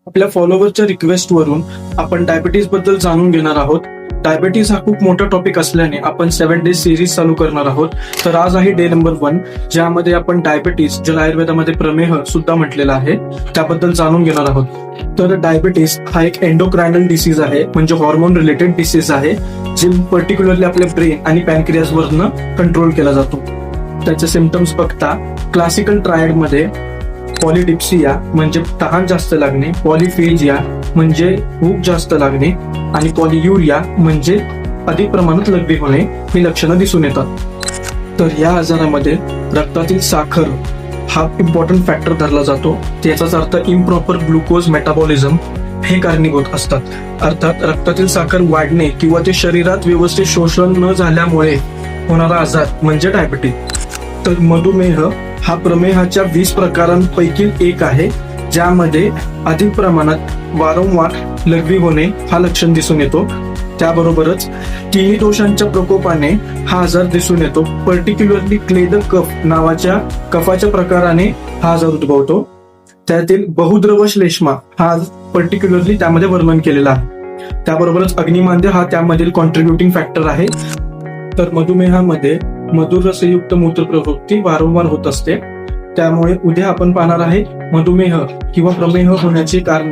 आपल्या फॉलोअर्सच्या रिक्वेस्टवरून आपण डायबिटीज बद्दल जाणून घेणार आहोत. डायबिटीज हा खूप मोठा टॉपिक असल्याने आपण 7 डेज सिरीज चालू करणार आहोत. तर आज आहे डे नंबर 1, ज्यामध्ये आपण डायबिटीज, ज्याला आयुर्वेदामध्ये प्रमेह सुद्धा म्हटलेला आहे, त्याबद्दल जाणून घेणार आहोत. तर डायबिटीज हा एक एंडोक्रायनल डिसीज आहे, म्हणजे हॉर्मोन रिलेटेड डिसीज आहे, जे पर्टिक्युलरली आपल्या ब्रेन आणि पॅनक्रियाजवरनं कंट्रोल केला जातो. त्याचे सिम्पटम्स बघता क्लासिकल ट्रायडमध्ये पॉलिडिप्सिया म्हणजे तहान जास्त लागणे, पॉलिफेजिया म्हणजे भूक जास्त लागणे आणि पॉलियुरिया म्हणजे अधिक प्रमाणात लघवी होणे ही लक्षणं दिसून येतात. तर या आजारामध्ये रक्तातील साखर हा इम्पॉर्टंट फॅक्टर धरला जातो. त्याचाच अर्थ इम्प्रॉपर ग्लुकोज मेटाबॉलिझम हे कारणीभूत असतात. अर्थात रक्तातील साखर वाढणे किंवा ते शरीरात व्यवस्थित शोषण न झाल्यामुळे होणारा आजार म्हणजे डायबिटीज. तर मधुमेह हा प्रमेहाच्या 20 प्रकारांपैकी एक आहे, ज्यामध्ये अधिक प्रमाणात वारंवार लघवी होणे हा लक्षण दिसून येतो. त्याबरोबरच तिन्ही दोषांच्या प्रकोपाने हा आजार दिसून येतो. पर्टिक्युलरली क्लेड कफ नावाच्या कफाच्या प्रकाराने हा आजार उद्भवतो. त्यातील बहुद्रव श्लेष्मा हा पर्टिक्युलरली त्यामध्ये वर्णन केलेला आहे. त्याबरोबरच अग्निमांद्य हा त्यामधील कॉन्ट्रीब्युटिंग फॅक्टर आहे. तर मधुमेहामध्ये मधुर रसयुक्त मूत्रप्रवृत्ती वारंवार होत असते. त्यामुळे उद्या आपण पाहणार आहे मधुमेह किंवा प्रमेह होण्याचे कारण.